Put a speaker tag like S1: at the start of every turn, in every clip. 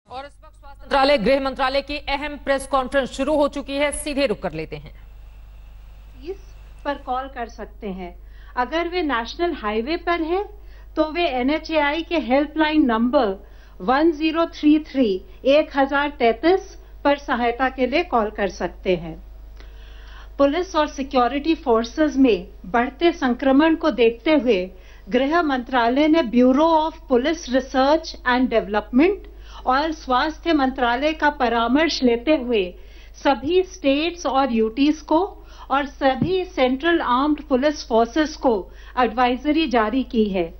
S1: और इस वक्त स्वास्थ्य मंत्रालय, गृह मंत्रालय की अहम प्रेस कॉन्फ्रेंस शुरू हो चुकी है। सीधे रुक कर लेते हैं।
S2: इस पर कॉल कर सकते हैं। अगर वे नेशनल हाईवे पर है तो वे NHAI के हेल्पलाइन नंबर 1033 पर सहायता के लिए कॉल कर सकते हैं। पुलिस और सिक्योरिटी फोर्सेस में बढ़ते संक्रमण को देखते हुए गृह मंत्रालय ने bureau of police research and development और स्वास्थ्य मंत्रालय का परामर्श लेते हुए सभी स्टेट्स और यूटीज को और सभी सेंट्रल आर्म्ड पुलिस फोर्सेस को एडवाइजरी जारी की है।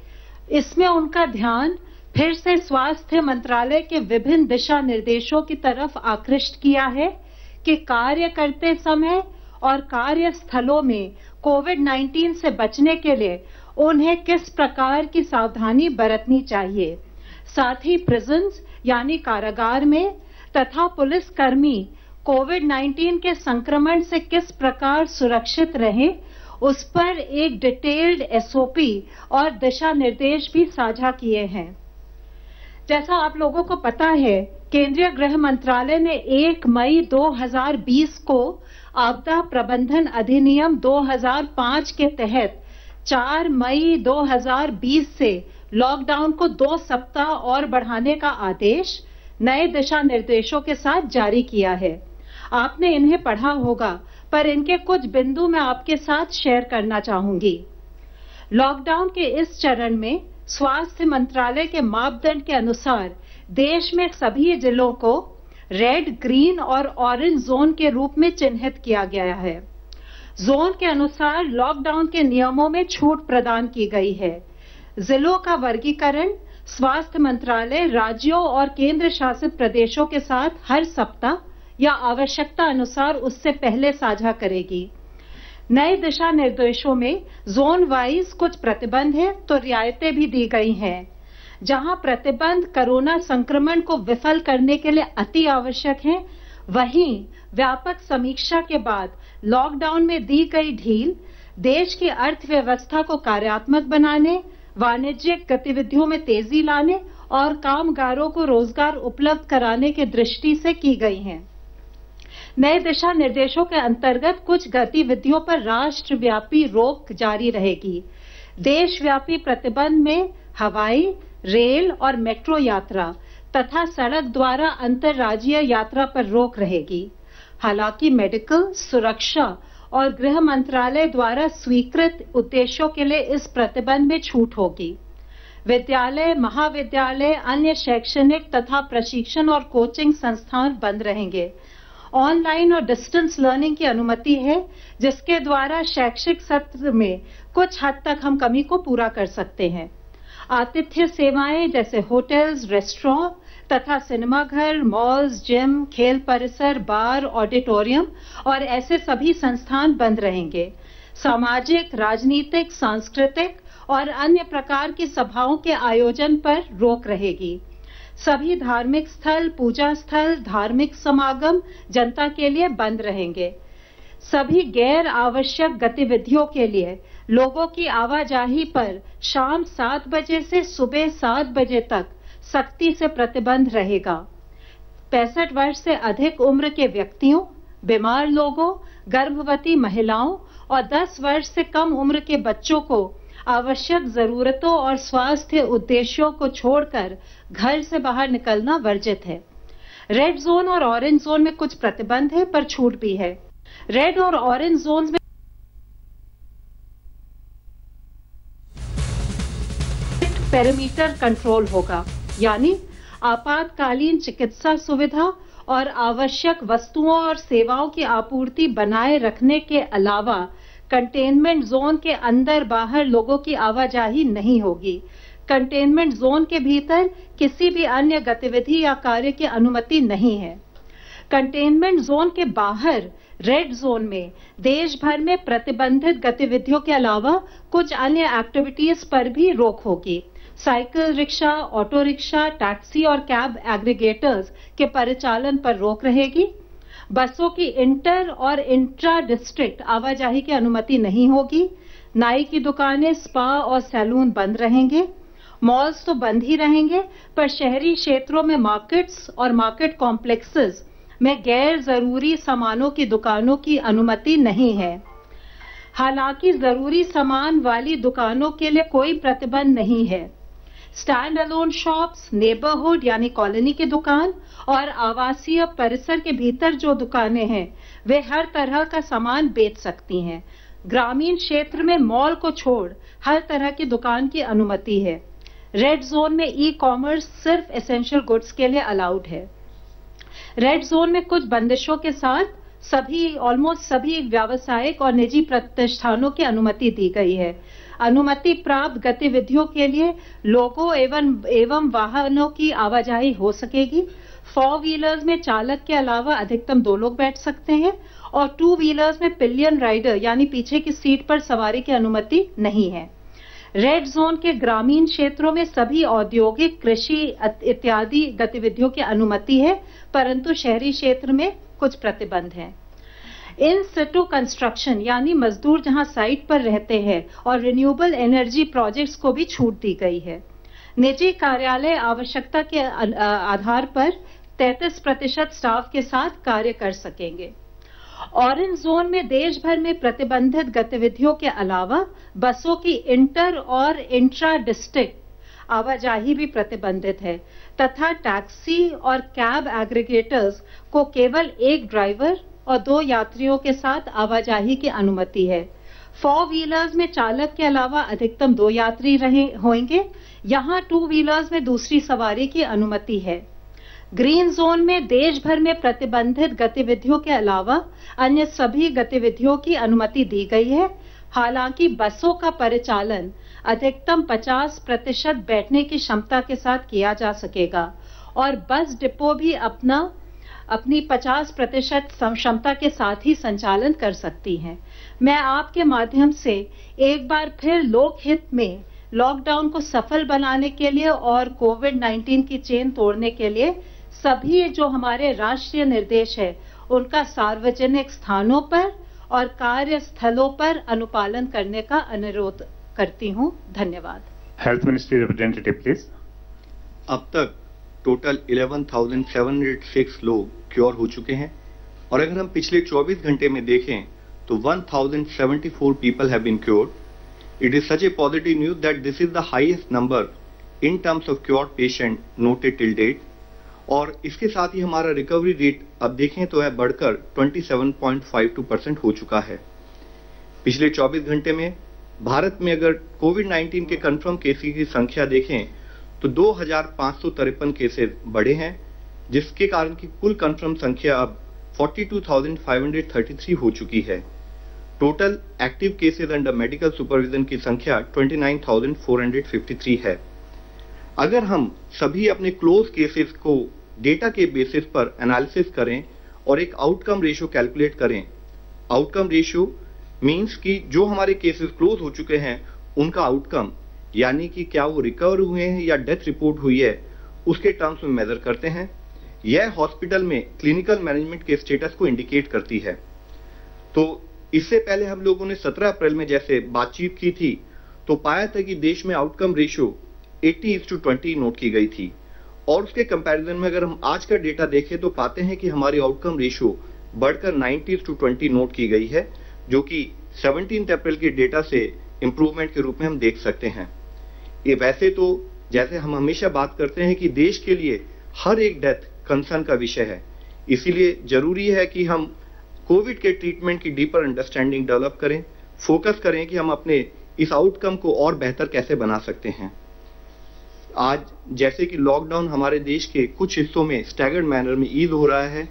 S2: इसमें उनका ध्यान फिर से स्वास्थ्य मंत्रालय के विभिन्न दिशा निर्देशों की तरफ आकृष्ट किया है कि कार्य करते समय और कार्यस्थलों में कोविड-19 से बचने के लिए उन्हें किस प्रकार की सावधानी बरतनी चाहिए। साथ ही प्रिजन्स यानी कारागार में तथा पुलिसकर्मी कोविड-19 के संक्रमण से किस प्रकार सुरक्षित रहें, उस पर एक डिटेल्ड SOP और दिशा निर्देश भी साझा किए हैं। जैसा आप लोगों को पता है, केंद्रीय गृह मंत्रालय ने 1 मई 2020 को आपदा प्रबंधन अधिनियम 2005 के तहत 4 मई 2020 से लॉकडाउन को 2 सप्ताह और बढ़ाने का आदेश नए दिशा निर्देशों के साथ जारी किया है। आपने इन्हें पढ़ा होगा, पर इनके कुछ बिंदु मैं आपके साथ शेयर करना चाहूंगी। लॉकडाउन के इस चरण में स्वास्थ्य मंत्रालय के मापदंड के अनुसार देश में सभी जिलों को रेड, ग्रीन और ऑरेंज जोन के रूप में चिन्हित किया गया है। जोन के अनुसार लॉकडाउन के नियमों में छूट प्रदान की गई है। जिलों का वर्गीकरण स्वास्थ्य मंत्रालय राज्यों और केंद्र शासित प्रदेशों के साथ हर सप्ताह या आवश्यकता अनुसार उससे पहले साझा करेगी। नए दिशा निर्देशों में जोन वाइज कुछ प्रतिबंध है तो रियायतें भी दी गई हैं। जहां प्रतिबंध कोरोना संक्रमण को विफल करने के लिए अति आवश्यक है, वहीं व्यापक समीक्षा के बाद लॉकडाउन में दी गई ढील देश की अर्थव्यवस्था को कार्यात्मक बनाने, वाणिज्यिक गतिविधियों में तेजी लाने और कामगारों को रोजगार उपलब्ध कराने की दृष्टि से की गई हैं। नए दिशा निर्देशों के अंतर्गत कुछ गतिविधियों पर राष्ट्रव्यापी रोक जारी रहेगी। देशव्यापी प्रतिबंध में हवाई, रेल और मेट्रो यात्रा तथा सड़क द्वारा अंतर्राज्यीय यात्रा पर रोक रहेगी। हालांकि मेडिकल, सुरक्षा और गृह मंत्रालय द्वारा स्वीकृत उद्देश्यों के लिए इस प्रतिबंध में छूट होगी। विद्यालय, महाविद्यालय, अन्य शैक्षणिक तथा प्रशिक्षण और कोचिंग संस्थान बंद रहेंगे। ऑनलाइन और डिस्टेंस लर्निंग की अनुमति है, जिसके द्वारा शैक्षिक सत्र में कुछ हद तक हम कमी को पूरा कर सकते हैं। आतिथ्य सेवाएं जैसे होटल्स, रेस्टोरेंट तथा सिनेमाघर, मॉल्स, जिम, खेल परिसर, बार, ऑडिटोरियम और ऐसे सभी संस्थान बंद रहेंगे। सामाजिक, राजनीतिक, सांस्कृतिक और अन्य प्रकार की सभाओं के आयोजन पर रोक रहेगी। सभी धार्मिक स्थल, पूजा स्थल, धार्मिक समागम जनता के लिए बंद रहेंगे। सभी गैर आवश्यक गतिविधियों के लिए लोगों की आवाजाही पर शाम 7 बजे से सुबह 7 बजे तक सख्ती से प्रतिबंध रहेगा। 65 वर्ष से अधिक उम्र के व्यक्तियों, बीमार लोगों, गर्भवती महिलाओं और 10 वर्ष से कम उम्र के बच्चों को आवश्यक जरूरतों और स्वास्थ्य उद्देश्यों को छोड़कर घर से बाहर निकलना वर्जित है। रेड जोन और ऑरेंज जोन में कुछ प्रतिबंध है, पर छूट भी है। रेड और ऑरेंज जोन में पेरीमीटर कंट्रोल होगा, यानी आपातकालीन चिकित्सा सुविधा और आवश्यक वस्तुओं और सेवाओं की आपूर्ति बनाए रखने के अलावा कंटेनमेंट जोन के अंदर बाहर लोगों की आवाजाही नहीं होगी। कंटेनमेंट जोन के भीतर किसी भी अन्य गतिविधि या कार्य की अनुमति नहीं है। कंटेनमेंट जोन के बाहर रेड जोन में देश भर में प्रतिबंधित गतिविधियों के अलावा कुछ अन्य एक्टिविटीज पर भी रोक होगी। Cycle rickshaw, auto rickshaw, taxi और कैब एग्रीगेटर्स के परिचालन पर रोक रहेगी। बसों की इंटर और इंट्रा डिस्ट्रिक्ट आवाजाही की अनुमति नहीं होगी। नाई की दुकानें, स्पा और सैलून बंद रहेंगे। मॉल्स तो बंद ही रहेंगे, पर शहरी क्षेत्रों में मार्केट्स और मार्केट कॉम्प्लेक्सेस में गैर जरूरी सामानों की दुकानों की अनुमति नहीं है। हालांकि जरूरी सामान वाली दुकानों के लिए कोई प्रतिबंध नहीं है। स्टैंड अलोन शॉप्स, नेबरहुड यानी कॉलोनी की दुकान और आवासीय परिसर के भीतर जो दुकानें हैं वे हर तरह का सामान बेच सकती हैं। ग्रामीण क्षेत्र में मॉल को छोड़ हर तरह की दुकान की अनुमति है। रेड जोन में ई कॉमर्स सिर्फ एसेंशियल गुड्स के लिए अलाउड है। रेड जोन में कुछ बंदिशों के साथ ऑलमोस्ट सभी व्यावसायिक और निजी प्रतिष्ठानों की अनुमति दी गई है। अनुमति प्राप्त गतिविधियों के लिए लोगों एवं वाहनों की आवाजाही हो सकेगी। 4 व्हीलर्स में चालक के अलावा अधिकतम 2 लोग बैठ सकते हैं और 2 व्हीलर्स में पिलियन राइडर यानी पीछे की सीट पर सवारी की अनुमति नहीं है। रेड जोन के ग्रामीण क्षेत्रों में सभी औद्योगिक, कृषि इत्यादि गतिविधियों की अनुमति है, परंतु शहरी क्षेत्र में कुछ प्रतिबंध हैं। इन सिटू कंस्ट्रक्शन यानी मजदूर जहां साइट पर रहते हैं और रिन्यूएबल एनर्जी प्रोजेक्ट्स को भी छूट दी गई है। निजी कार्यालय आवश्यकता के आधार पर 33% स्टाफ के साथ कार्य कर सकेंगे। ऑरेंज जोन में देश भर में प्रतिबंधित गतिविधियों के अलावा बसों की इंटर और इंट्रा डिस्ट्रिक्ट आवाजाही भी प्रतिबंधित है तथा टैक्सी और कैब एग्रीगेटर्स को केवल 1 ड्राइवर और 2 यात्रियों के साथ आवाजाही की अनुमति है। 4 व्हीलर्स में चालक के अलावा अधिकतम 2 यात्री होंगे। यहां 2 व्हीलर्स में दूसरी सवारी की अनुमति है। ग्रीन जोन में देश भर में प्रतिबंधित गतिविधियों के अलावा अन्य सभी गतिविधियों की अनुमति दी गई है। हालांकि बसों का परिचालन अधिकतम 50% बैठने की क्षमता के साथ किया जा सकेगा और बस डिपो भी अपनी 50% क्षमता के साथ ही संचालन कर सकती हैं। मैं आपके माध्यम से एक बार फिर लोकहित में लॉकडाउन को सफल बनाने के लिए और कोविड-19 की चेन तोड़ने के लिए सभी जो हमारे राष्ट्रीय निर्देश है उनका सार्वजनिक स्थानों पर और कार्यस्थलों पर अनुपालन करने का अनुरोध करती हूं। धन्यवाद।
S3: Health ministry representative please.
S4: अब तक टोटल 11,706 लोग क्योर हो चुके हैं और अगर हम पिछले 24 घंटे में देखें तो 1,074 people have been cured. It is such a positive news that this is the highest number in terms of cured patient noted till date. और इसके साथ ही हमारा रिकवरी रेट अब देखें तो है बढ़कर 27.52% हो चुका है। पिछले 24 घंटे में भारत में अगर कोविड-19 के कंफर्म केसेस की संख्या देखें तो 2,553 केसेस बढ़े हैं, जिसके कारण की कुल कंफर्म संख्या अब 42,533 हो चुकी है। Total active cases under medical supervision की संख्या 29,453 है। अगर हम सभी अपने क्लोज केसेस को डेटा के बेसिस पर एनालिसिस करें और एक आउटकम रेशियो कैलकुलेट करें, आउटकम रेशियो मींस कि जो हमारे केसेस क्लोज हो चुके हैं उनका आउटकम यानी कि क्या वो रिकवर हुए हैं या डेथ रिपोर्ट हुई है उसके टर्म्स में मेजर करते हैं। यह हॉस्पिटल में क्लिनिकल मैनेजमेंट के स्टेटस को इंडिकेट करती है। तो इससे पहले हम लोगों ने 17 अप्रैल में जैसे बातचीत की थी तो पाया था कि देश में आउटकम रेशियो 80:20 नोट की गई थी और उसके कंपैरिजन में अगर हम आज का डेटा देखें तो पाते हैं कि हमारी आउटकम रेशियो बढ़कर 90:20 नोट की गई है, जो कि 17 अप्रैल के डेटा से इंप्रूवमेंट के रूप में हम देख सकते हैं। ये वैसे तो जैसे हम हमेशा बात करते हैं कि देश के लिए हर एक डेथ कंसर्न का विषय है, इसीलिए जरूरी है कि हम कोविड के ट्रीटमेंट की डीपर अंडरस्टैंडिंग डेवलप करें, फोकस करें कि हम अपने इस आउटकम को और बेहतर कैसे बना सकते हैं। आज जैसे कि लॉकडाउन हमारे देश के कुछ हिस्सों में स्टैगर्ड मैनर में ईज हो रहा है,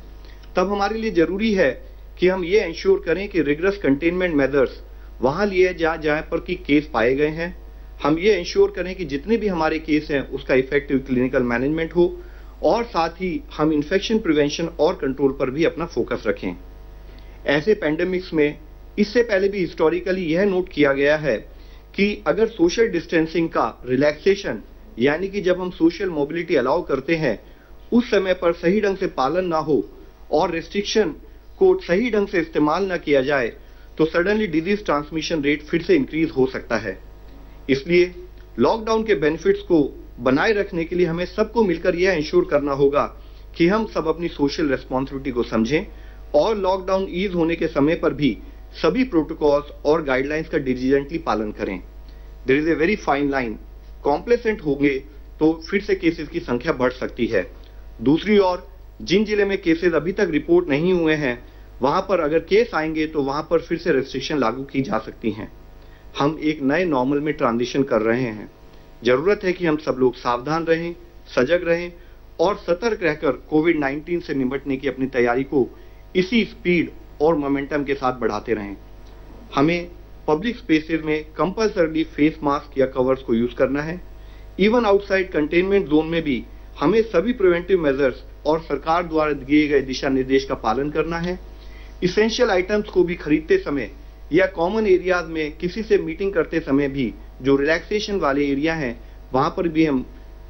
S4: तब हमारे लिए जरूरी है कि हम ये इंश्योर करें कि रिगरस कंटेनमेंट मेजर्स वहां लिए जहां पर कि केस पाए गए हैं। हम ये इंश्योर करें कि जितने भी हमारे केस हैं उसका इफेक्टिव क्लिनिकल मैनेजमेंट हो और साथ ही हम इन्फेक्शन प्रिवेंशन और कंट्रोल पर भी अपना फोकस रखें। ऐसे पैंडेमिक्स में इससे पहले भी हिस्टोरिकली यह नोट किया गया है कि अगर सोशल डिस्टेंसिंग का रिलैक्सेशन यानी कि जब हम सोशल मोबिलिटी अलाउ करते हैं उस समय पर सही ढंग से पालन ना हो और रेस्ट्रिक्शन को सही ढंग से इस्तेमाल ना किया जाए तो सडनली डिजीज ट्रांसमिशन रेट फिर से इंक्रीज हो सकता है। इसलिए लॉकडाउन के बेनिफिट्स को बनाए रखने के लिए हमें सबको मिलकर यह इंश्योर करना होगा कि हम सब अपनी सोशल रेस्पॉन्सिबिलिटी को समझें और लॉकडाउन ईज होने के समय पर भी सभी प्रोटोकॉल्स और गाइडलाइंस का डिलीजेंटली पालन करें। There is a very fine line, complacent होंगे तो फिर से केसेस की संख्या बढ़ सकती है। दूसरी ओर जिन जिले में केसेस अभी तक रिपोर्ट नहीं हुए हैं वहां पर अगर केस आएंगे तो वहां पर फिर से रेस्ट्रिक्शन लागू की जा सकती हैं। हम एक नए नॉर्मल में ट्रांजिशन कर रहे हैं। जरूरत है कि हम सब लोग सावधान रहें, सजग रहें और सतर्क रहकर कोविड-19 से निपटने की अपनी तैयारी को इसी स्पीड और मोमेंटम के साथ बढ़ाते रहें। हमें पब्लिक स्पेसेस में कंपल्सरली फेस मास्क या कवर्स को यूज करना है। इवन आउटसाइड कंटेनमेंट जोन में भी हमें सभी प्रिवेंटिव मेजर्स और सरकार द्वारा दिए गए दिशा निर्देश का पालन करना है। इसेंशियल आइटम्स को भी खरीदते समय या कॉमन एरियाज में किसी से मीटिंग करते समय भी जो रिलैक्सेशन वाले एरिया हैं वहां पर भी हम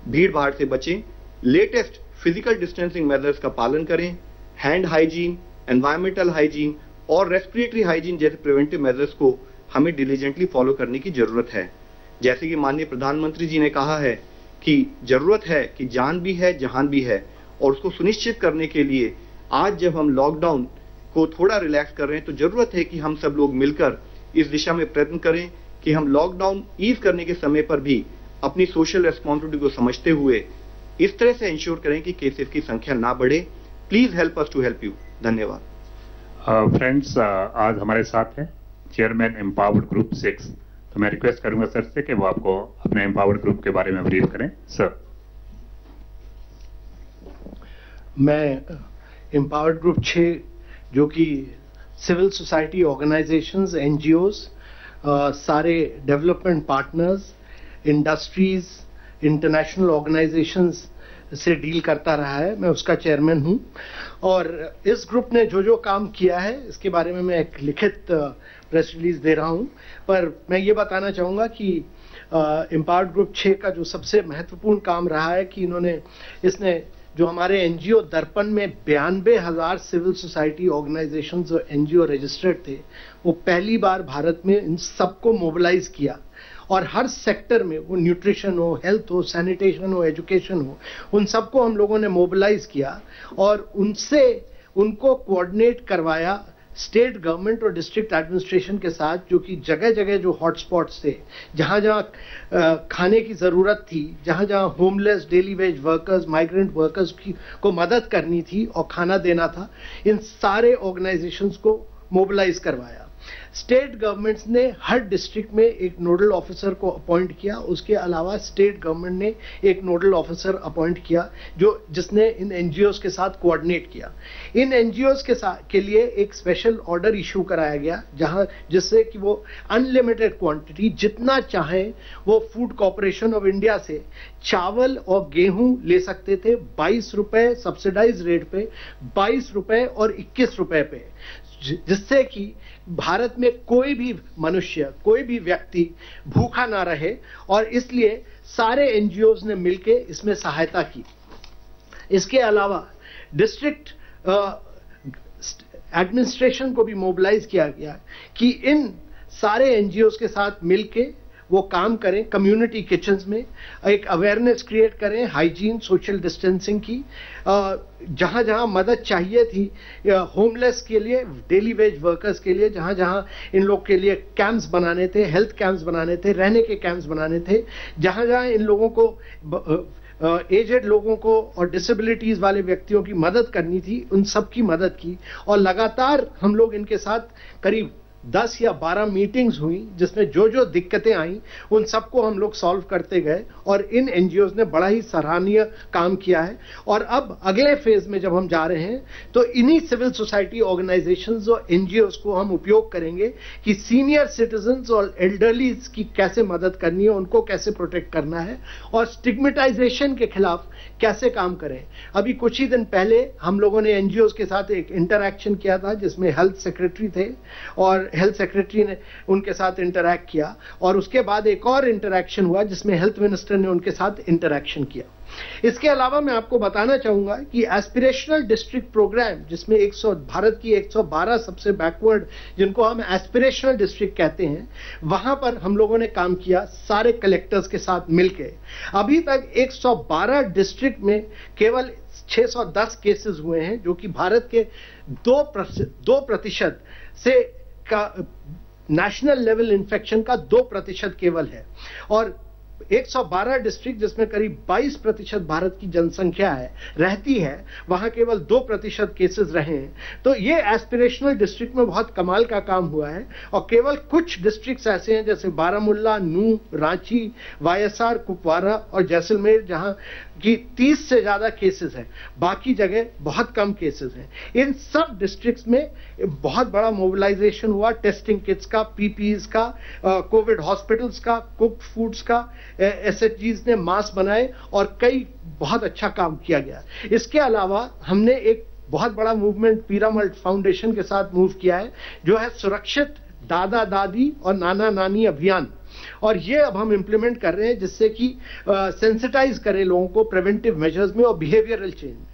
S4: भीड़ भाड़ से बचें। लेटेस्ट फिजिकल डिस्टेंसिंग मेजर्स का पालन करें। हैंड हाइजीन, एनवायरमेंटल हाइजीन और रेस्पिरेटरी हाइजीन जैसे प्रिवेंटिव मेजर्स को हमें डिलीजेंटली फॉलो करने की जरूरत है। जैसे कि माननीय प्रधानमंत्री जी ने कहा है कि जरूरत है कि जान भी है जहान भी है, और उसको सुनिश्चित करने के लिए आज जब हम लॉकडाउन को थोड़ा रिलैक्स कर रहे हैं तो जरूरत है कि हम सब लोग मिलकर इस दिशा में प्रयत्न करें कि हम लॉकडाउन ईज करने के समय पर भी अपनी सोशल रेस्पॉन्सिबिलिटी को समझते हुए इस तरह से इंश्योर करें कि केसेस की संख्या ना बढ़े। Please help us to help you. धन्यवाद।
S3: फ्रेंड्स, आज हमारे साथ हैं चेयरमैन एम्पावर्ड ग्रुप 6। तो मैं रिक्वेस्ट करूंगा सर से कि वो आपको अपने एम्पावर्ड ग्रुप के बारे में ब्रीफ करें। सर।
S5: मैं एम्पावर्ड ग्रुप 6 जो कि सिविल सोसाइटी ऑर्गेनाइजेशंस, एनजीओज, सारे development partners, industries, international organisations से डील करता रहा है, मैं उसका चेयरमैन हूं। और इस ग्रुप ने जो जो काम किया है इसके बारे में मैं एक लिखित प्रेस रिलीज दे रहा हूं। पर मैं ये बताना चाहूंगा कि एम्पावर्ड ग्रुप 6 का जो सबसे महत्वपूर्ण काम रहा है कि इसने जो हमारे एनजीओ दर्पण में 92,000 सिविल सोसाइटी ऑर्गेनाइजेशंस और एनजीओ रजिस्टर्ड थे, वो पहली बार भारत में इन सबको मोबिलाइज किया और हर सेक्टर में, वो न्यूट्रिशन हो, हेल्थ हो, सैनिटेशन हो, एजुकेशन हो, उन सबको हम लोगों ने मोबिलाइज किया और उनको कोऑर्डिनेट करवाया स्टेट गवर्नमेंट और डिस्ट्रिक्ट एडमिनिस्ट्रेशन के साथ, जो कि जगह जगह जो हॉटस्पॉट्स थे, जहां जहां खाने की जरूरत थी, जहां जहां homeless, daily veg workers, migrant workers को मदद करनी थी और खाना देना था, इन सारे ऑर्गेनाइजेशंस को मोबिलाइज करवाया। स्टेट गवर्नमेंट्स ने हर डिस्ट्रिक्ट में एक नोडल ऑफिसर को अपॉइंट किया। उसके अलावा स्टेट गवर्नमेंट ने एक नोडल ऑफिसर अपॉइंट किया जिसने इन एनजीओज के साथ कोऑर्डिनेट किया। इन एनजीओज के लिए एक स्पेशल ऑर्डर इशू कराया गया जिससे कि वो अनलिमिटेड क्वांटिटी जितना चाहें वो फूड कॉर्पोरेशन ऑफ इंडिया से चावल और गेहूं ले सकते थे 22 रुपए सब्सिडाइज रेट पे, 22 रुपए और 21 रुपए पे, जिससे कि भारत में कोई भी मनुष्य, कोई भी व्यक्ति भूखा ना रहे। और इसलिए सारे एनजीओज ने मिलकर इसमें सहायता की। इसके अलावा डिस्ट्रिक्ट एडमिनिस्ट्रेशन को भी मोबिलाइज किया गया कि इन सारे एनजीओज के साथ मिलके वो काम करें, कम्युनिटी किचन्स में एक अवेयरनेस क्रिएट करें, हाइजीन, सोशल डिस्टेंसिंग की, जहां जहां मदद चाहिए थी होमलेस के लिए, डेली वेज वर्कर्स के लिए, जहां जहां इन लोग के लिए कैंप्स बनाने थे, हेल्थ कैंप्स बनाने थे, रहने के कैंप्स बनाने थे, जहां जहां इन लोगों को एजेड लोगों को और डिसेबिलिटीज वाले व्यक्तियों की मदद करनी थी, उन सब की मदद की। और लगातार हम लोग इनके साथ करीब 10 या 12 मीटिंग्स हुई जिसमें जो जो दिक्कतें आई उन सबको हम लोग सॉल्व करते गए और इन एनजीओज ने बड़ा ही सराहनीय काम किया है। और अब अगले फेज में जब हम जा रहे हैं तो इन्हीं सिविल सोसाइटी ऑर्गेनाइजेशंस और एनजीओज को हम उपयोग करेंगे कि सीनियर सिटीजन्स और एल्डरलीज की कैसे मदद करनी है, उनको कैसे प्रोटेक्ट करना है और स्टिग्मेटाइजेशन के खिलाफ कैसे काम करें। अभी कुछ ही दिन पहले हम लोगों ने एनजीओज के साथ एक इंटरैक्शन किया था जिसमें हेल्थ सेक्रेटरी थे और हेल्थ सेक्रेटरी ने उनके साथ इंटरैक्ट किया, और उसके बाद एक और इंटरैक्शन हुआ जिसमें हेल्थ मिनिस्टर ने उनके साथ इंटरैक्शन किया। इसके अलावा मैं आपको बताना चाहूंगा कि एस्पिरेशनल डिस्ट्रिक्ट प्रोग्राम, जिसमें भारत की 112 सबसे बैकवर्ड जिनको हम एस्पिरेशनल डिस्ट्रिक्ट कहते हैं, वहां पर हम लोगों ने काम किया सारे कलेक्टर्स के साथ मिलकर। अभी तक 112 डिस्ट्रिक्ट में केवल 610 केसेस हुए हैं, जो कि भारत के 2% से का नेशनल लेवल इन्फेक्शन का 2% केवल है। और 112 डिस्ट्रिक्ट जिसमें करीब 22% भारत की जनसंख्या रहती है, वहां केवल 2% केसेस रहे हैं। तो ये एस्पिरेशनल डिस्ट्रिक्ट में बहुत कमाल का काम हुआ है। और केवल कुछ डिस्ट्रिक्ट्स ऐसे हैं जैसे बारामूला, नूह, रांची, वायएसआर, कुपवारा और जैसलमेर, जहां की 30 से ज्यादा केसेस हैं। बाकी जगह बहुत कम केसेस हैं। इन सब डिस्ट्रिक्ट्स में बहुत बड़ा मोबिलाइजेशन हुआ, टेस्टिंग किट्स का, पीपीईज का, कोविड हॉस्पिटल्स का, कुक्ड फूड्स का, एसएचजीज ने मास्क बनाए और कई बहुत अच्छा काम किया गया। इसके अलावा हमने एक बहुत बड़ा मूवमेंट पीरामल फाउंडेशन के साथ मूव किया है, जो है सुरक्षित दादा दादी और नाना नानी अभियान। और ये अब हम इंप्लीमेंट कर रहे हैं जिससे कि सेंसिटाइज करें लोगों को प्रिवेंटिव मेजर्स में और बिहेवियरल चेंज में।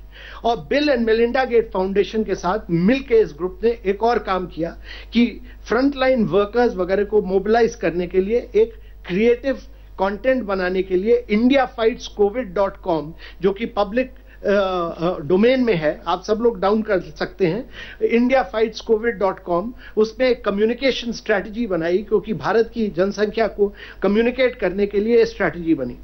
S5: और Bill and Melinda Gate foundation के साथ मिलकर इस ग्रुप ने एक और काम किया कि फ्रंटलाइन वर्कर्स वगैरह को मोबिलाइज करने के लिए एक क्रिएटिव कंटेंट बनाने के लिए indiafightscovid.com, जो कि पब्लिक डोमेन में है, आप सब लोग डाउन कर सकते हैं, indiafightscovid.com, उसमें एक कम्युनिकेशन स्ट्रैटेजी बनाई, क्योंकि भारत की जनसंख्या को कम्युनिकेट करने के लिए स्ट्रैटेजी बनी।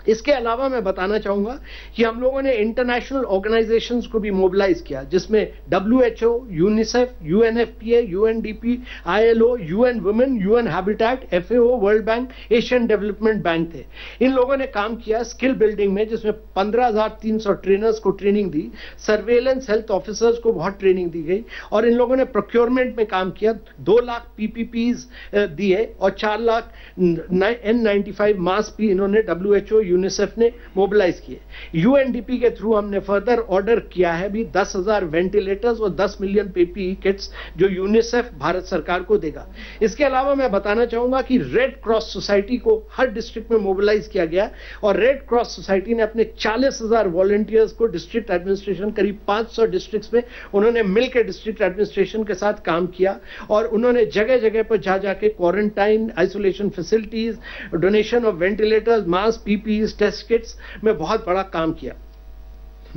S5: इसके अलावा मैं बताना चाहूंगा कि हम लोगों ने इंटरनेशनल ऑर्गेनाइजेशंस को भी मोबिलाइज किया, जिसमें WHO, UNICEF, UNFPA, UNDP, ILO, UN women, UN habitat, FAO, world bank, Asian development bank थे। इन लोगों ने काम किया स्किल बिल्डिंग में, जिसमें 15,300 ट्रेनर्स को ट्रेनिंग दी, सर्वेलेंस हेल्थ ऑफिसर्स को बहुत ट्रेनिंग दी गई, और इन लोगों ने प्रोक्योरमेंट में काम किया। 2 लाख PPPs दिए और 4 लाख N95 मास्क भी इन्होंने WHO, यूनिसेफ ने मोबिलाइज किए। UNDP के थ्रू हमने फर्दर ऑर्डर किया है भी 10,000 वेंटिलेटर्स और 10 मिलियन PPE किट्स, जो यूनिसेफ भारत सरकार को देगा। इसके अलावा मैं बताना चाहूंगा कि रेड क्रॉस सोसाइटी को हर डिस्ट्रिक्ट में मोबिलाइज किया गया, और रेड क्रॉस सोसाइटी ने अपने 40,000 वॉलंटियर्स को डिस्ट्रिक्ट एडमिनिस्ट्रेशन, करीब 500 डिस्ट्रिक्ट्स में उन्होंने मिलकर डिस्ट्रिक्ट एडमिनिस्ट्रेशन के साथ काम किया, और उन्होंने जगह जगह पर जा जाके quarantine, isolation facilities, donation of ventilators, mask, PPE, test kits में बहुत बड़ा काम किया।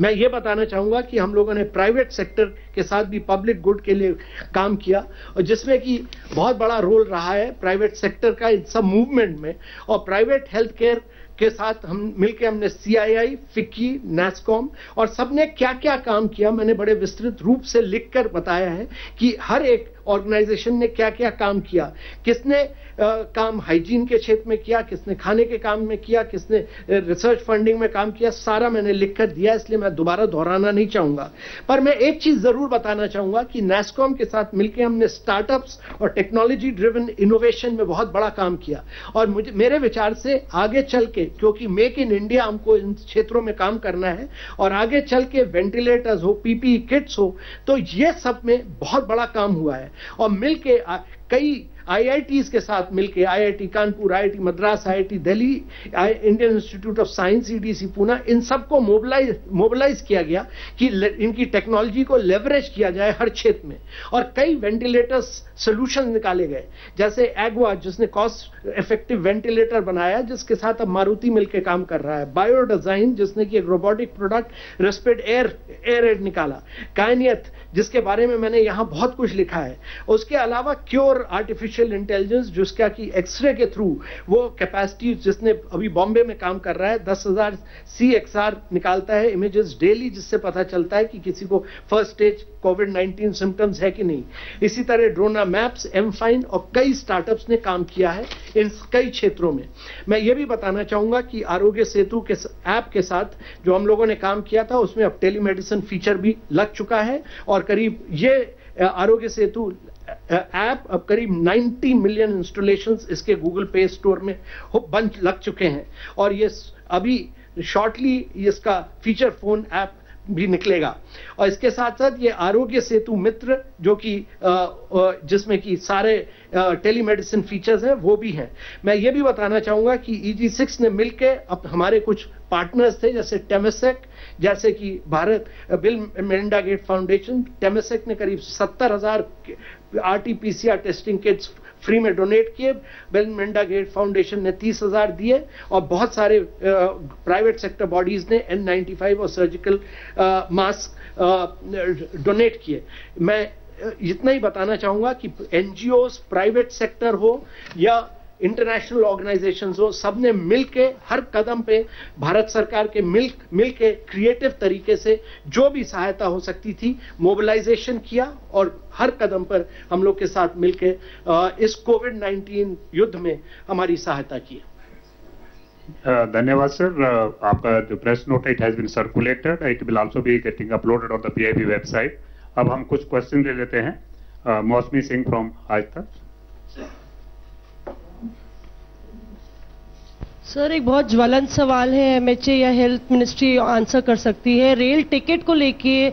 S5: मैं ये बताना चाहूंगा कि हम लोगों ने प्राइवेट सेक्टर के साथ भी पब्लिक गुड के लिए काम किया, और जिसमें कि बहुत बड़ा रोल रहा है प्राइवेट सेक्टर का इन सब मूवमेंट में। और प्राइवेट हेल्थ केयर के साथ हम मिलकर हमने CII, FICCI, NASSCOM और सबने क्या क्या काम किया, मैंने बड़े विस्तृत रूप से लिखकर बताया है कि हर एक ऑर्गेनाइजेशन ने क्या क्या काम किया, किसने काम हाइजीन के क्षेत्र में किया, किसने खाने के काम में किया, किसने रिसर्च फंडिंग में काम किया, सारा मैंने लिखकर दिया, इसलिए मैं दोबारा दोहराना नहीं चाहूंगा। पर मैं एक चीज जरूर बताना चाहूंगा कि NASSCOM के साथ मिलकर हमने स्टार्टअप्स और टेक्नोलॉजी ड्रिवन इनोवेशन में बहुत बड़ा काम किया। और मेरे विचार से आगे चल के, क्योंकि मेक इन इंडिया हमको इन क्षेत्रों में काम करना है, और आगे चल के वेंटिलेटर्स हो, PPE किट्स हो, तो ये सब में बहुत बड़ा काम हुआ है। और मिलके कई IITs के साथ मिलके, IIT Kanpur, IIT Madras, IIT Delhi, Indian Institute of Science, EDC Poona, इन सबको मोबिलाइज किया गया कि इनकी टेक्नोलॉजी को लेवरेज किया जाए हर क्षेत्र में। और कई वेंटिलेटर्स सोल्यूशन निकाले गए, जैसे एग्वा, जिसने कॉस्ट इफेक्टिव वेंटिलेटर बनाया, जिसके साथ अब मारुति मिलकर काम कर रहा है, बायो डिजाइन, जिसने कि एक रोबोटिक प्रोडक्ट रेस्पिरेट एयर निकाला, कायनियत, जिसके बारे में मैंने यहां बहुत कुछ लिखा है। उसके अलावा क्योर आर्टिफिशियल इंटेलिजेंस, जिसका कि एक्सरे के थ्रू वो कैपेसिटी, जिसने अभी बॉम्बे में काम कर रहा है, 10,000 CXR निकालता है इमेजेस डेली, जिससे पता चलता है कि किसी को फर्स्ट स्टेज कोविड-19 सिम्टम्स है कि नहीं। इसी तरह ड्रोना मैप्स, एमफाइन और कई स्टार्टअप्स ने काम किया है इन कई क्षेत्रों में। मैं ये भी बताना चाहूंगा कि आरोग्य सेतु के ऐप के साथ जो हम लोगों ने काम किया था, उसमें अब टेलीमेडिसिन फीचर भी लग चुका है, और करीब ये आरोग्य सेतु ऐप अब करीब 90 मिलियन इंस्टॉलेशंस इसके गूगल पे स्टोर में लग चुके हैं। और ये अभी शॉर्टली इसका फीचर फोन ऐप भी निकलेगा। और इसके साथ साथ ये आरोग्य सेतु मित्र जो कि जिसमें कि सारे टेलीमेडिसिन फीचर्स हैं वो भी हैं। मैं ये भी बताना चाहूंगा कि EG6 ने मिलकर अब हमारे कुछ पार्टनर्स थे जैसे टेमेसेक, जैसे कि Bharat Bill Melinda Gate foundation, Temasek ने करीब 70,000 RT-PCR टेस्टिंग किट्स फ्री में डोनेट किए, बिल मेलिंडा गेट फाउंडेशन ने 30,000 दिए और बहुत सारे प्राइवेट सेक्टर बॉडीज ने N95 और सर्जिकल मास्क डोनेट किए। मैं इतना ही बताना चाहूंगा कि NGOs, प्राइवेट सेक्टर हो या इंटरनेशनल ऑर्गेनाइजेशंस हो, सबने मिलके हर कदम पे भारत सरकार के मिलके क्रिएटिव तरीके से जो भी सहायता हो सकती थी मोबिलाइजेशन किया और हर कदम पर हम लोग के साथ मिलके इस कोविड-19 युद्ध में हमारी सहायता की।
S3: धन्यवाद सर। आपका जो press note it has been circulated, it will also be getting uploaded on the PIB website. अब हम कुछ क्वेश्चन ले लेते हैं। मौसमी सिंह फ्रॉम आज तक।
S6: सर, एक बहुत ज्वलंत सवाल है, MHA या हेल्थ मिनिस्ट्री आंसर कर सकती है। रेल टिकट को लेके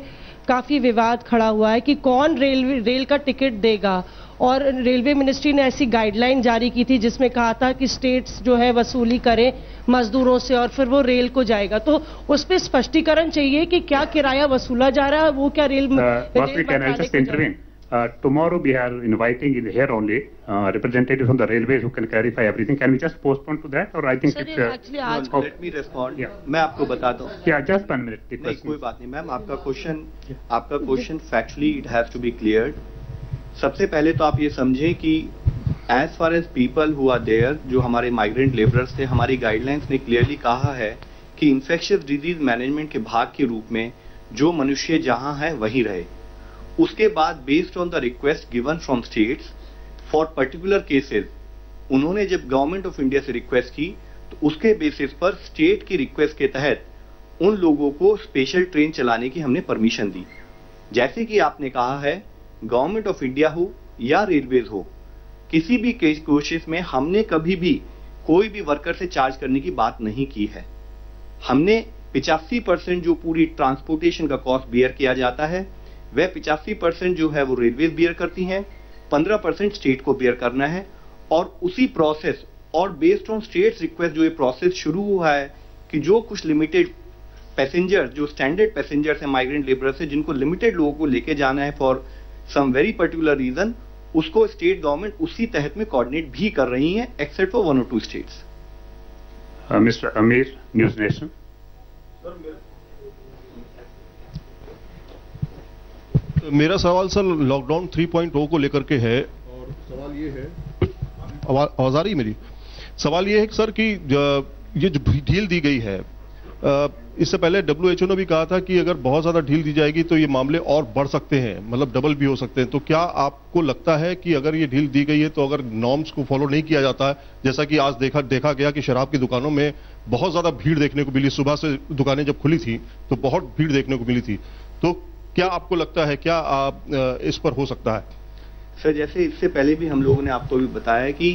S6: काफी विवाद खड़ा हुआ है कि कौन रेल का टिकट देगा, और रेलवे मिनिस्ट्री ने ऐसी गाइडलाइन जारी की थी जिसमें कहा था कि स्टेट्स जो है वसूली करें मजदूरों से और फिर वो रेल को जाएगा। तो उस पर स्पष्टीकरण चाहिए कि क्या किराया वसूला जा रहा है, वो क्या rail
S3: tomorrow we are inviting in here only representatives from the railways who can clarify everything. Can we just postpone to that, or I think
S6: Sir,
S3: it's
S4: let me respond. मैं आपको बताता हूँ।
S3: just 1 minute.
S4: नहीं, कोई बात नहीं ma'am, आपका question factually it has to be cleared. सबसे पहले तो आप ये समझें कि as far as people who are there, जो हमारे माइग्रेंट लेबरर्स थे, हमारी गाइडलाइंस ने क्लियरली कहा है कि इंफेक्शियस डिजीज मैनेजमेंट के भाग के रूप में जो मनुष्य जहां है वहीं रहे। उसके बाद based on the request given from states for particular cases, उन्होंने जब गवर्नमेंट ऑफ इंडिया से रिक्वेस्ट की तो उसके बेसिस पर स्टेट की रिक्वेस्ट के तहत उन लोगों को स्पेशल ट्रेन चलाने की हमने परमिशन दी। जैसे कि आपने कहा है, गवर्नमेंट ऑफ इंडिया हो या रेलवेज हो, किसी भी कोशिश में हमने कभी भी कोई भी वर्कर से चार्ज करने की बात नहीं की है। हमने 85% जो पूरी ट्रांसपोर्टेशन का कॉस्ट बियर किया जाता है वह 85% जो है वो रेलवेज बियर करती हैं, 15% स्टेट को बियर करना है। और उसी प्रोसेस और बेस्ड ऑन स्टेट्स रिक्वेस्ट जो ये प्रोसेस शुरू हुआ है कि जो कुछ लिमिटेड पैसेंजर, जो स्टैंडर्ड पैसेंजर्स हैं, माइग्रेंट लेबरर्स हैं, जिनको लिमिटेड लोगों को लेके जाना है for some very particular reason, उसको स्टेट गवर्नमेंट उसी तहत में कोऑर्डिनेट भी कर रही है except for 1 or 2 states.
S3: Mister Amir, news nation.
S7: मेरा सवाल सर लॉकडाउन 3.0 को लेकर के है, और सवाल ये है, आवाज आ रही मेरी? सवाल ये है सर कि ये जो ढील दी गई है, इससे पहले WHO ने भी कहा था कि अगर बहुत ज्यादा ढील दी जाएगी तो ये मामले और बढ़ सकते हैं, मतलब डबल भी हो सकते हैं। तो क्या आपको लगता है कि अगर ये ढील दी गई है तो अगर नॉर्म्स को फॉलो नहीं किया जाता है, जैसा कि आज देखा गया कि शराब की दुकानों में बहुत ज्यादा भीड़ देखने को मिली, सुबह से दुकानें जब खुली थी तो बहुत भीड़ देखने को मिली थी, तो क्या आपको लगता है क्या इस पर हो सकता है?
S4: सर, जैसे इससे पहले भी हम लोगों ने आपको भी बताया कि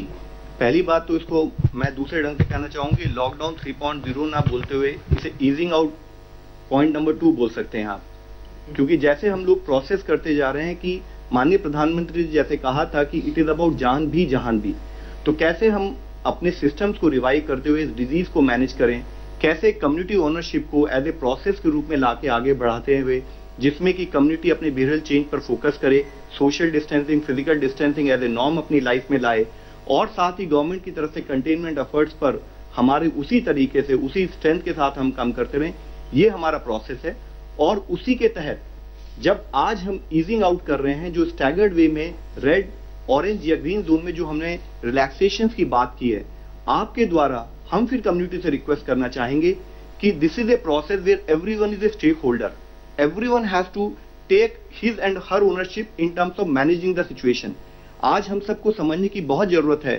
S4: पहली बात तो इसको मैं दूसरे ढंग से कहना चाहूंगी, लॉकडाउन 3.0 ना बोलते हुए इसे ईजिंग आउट पॉइंट नंबर 2 बोल सकते हैं आप। क्योंकि जैसे हम लोग प्रोसेस करते जा रहे हैं कि माननीय प्रधानमंत्री जी जैसे कहा था कि इट इज अबाउट जान भी जहान भी, तो कैसे हम अपने सिस्टम्स को रिवाइव करते हुए इस डिजीज को मैनेज करें, कैसे कम्युनिटी ओनरशिप को एज ए प्रोसेस के रूप में लाके आगे बढ़ाते हुए, जिसमें कि कम्युनिटी अपने बिहेवियरल चेंज पर फोकस करे, social distancing, physical distancing as a norm अपनी लाइफ में लाए, और साथ ही गवर्नमेंट की तरफ से कंटेनमेंट एफर्ट्स पर हमारे उसी तरीके से उसी स्ट्रेंथ के साथ हम काम करते रहें। ये हमारा प्रोसेस है। और उसी के तहत जब आज हम ईजिंग आउट कर रहे हैं, जो स्टैगर्ड वे में रेड, ऑरेंज या ग्रीन जोन में जो हमने रिलैक्सेशन की बात की है, आपके द्वारा हम फिर कम्युनिटी से रिक्वेस्ट करना चाहेंगे कि this is a process where everyone is a stakeholder, everyone has to take his and her ownership in terms of managing the situation। आज हम सबको समझने की बहुत जरूरत है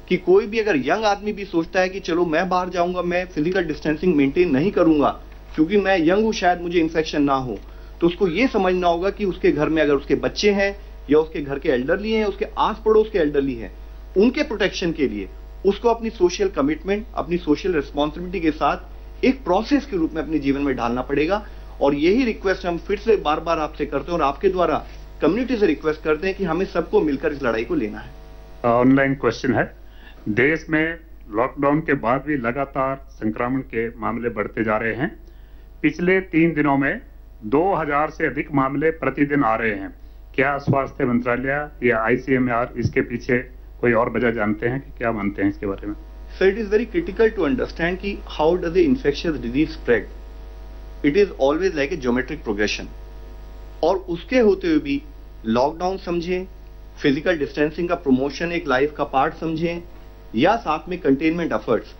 S4: कि कोई भी अगर यंग आदमी भी सोचता है कि चलो मैं बाहर जाऊंगा, मैं फिजिकल डिस्टेंसिंग मेंटेन नहीं करूंगा क्योंकि मैं यंग हूं, शायद मुझे इन्फेक्शन ना हो, तो उसको ये समझना होगा कि उसके घर में अगर उसके बच्चे हैं या उसके घर के एल्डरली हैं, उसके आस पड़ोस के एल्डरली हैं, उनके प्रोटेक्शन के लिए उसको अपनी सोशल कमिटमेंट, अपनी सोशल रिस्पॉन्सिबिलिटी के साथ एक प्रोसेस के रूप में अपने जीवन में ढालना पड़ेगा। और यही रिक्वेस्ट हम फिर से बार बार आपसे करते हैं और आपके द्वारा कम्युनिटी से रिक्वेस्ट करते हैं कि हमें सबको मिलकर इस लड़ाई को लेना है।
S3: ऑनलाइन क्वेश्चन है, देश में लॉकडाउन के बाद भी लगातार संक्रमण के मामले बढ़ते जा रहे हैं। पिछले 3 दिनों में 2000 से अधिक मामले प्रतिदिन आ रहे हैं। क्या स्वास्थ्य मंत्रालय या ICMR इसके पीछे कोई और वजह जानते हैं कि क्या मानते हैं इसके बारे में?
S4: Sir, it is very critical to understand कि how does a infectious disease spread. It is always like a geometric progression. और उसके होते हुए भी लॉकडाउन समझें, फिजिकल डिस्टेंसिंग का प्रमोशन एक लाइफ का पार्ट समझें, या साथ में कंटेनमेंट एफर्ट्स,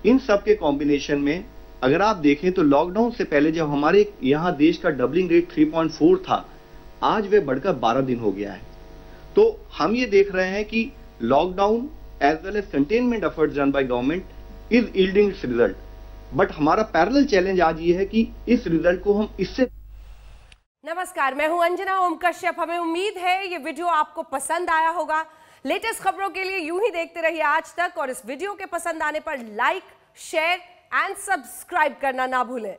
S4: इन सब के कॉम्बिनेशन में अगर आप देखें तो लॉकडाउन से पहले जब हमारे यहाँ देश का डबलिंग रेट 3.4 था, आज वह बढ़कर 12 दिन हो गया है। तो हम ये देख रहे हैं कि lockdown as well as containment efforts done by government is yielding its result. But हमारा पैरेलल चैलेंज आज ये है कि इस रिजल्ट को हम इससे।
S8: नमस्कार, मैं हूं अंजना ओम कश्यप। हमें उम्मीद है ये वीडियो आपको पसंद आया होगा। लेटेस्ट खबरों के लिए यूं ही देखते रहिए आज तक, और इस वीडियो के पसंद आने पर लाइक, शेयर एंड सब्सक्राइब करना ना भूलें।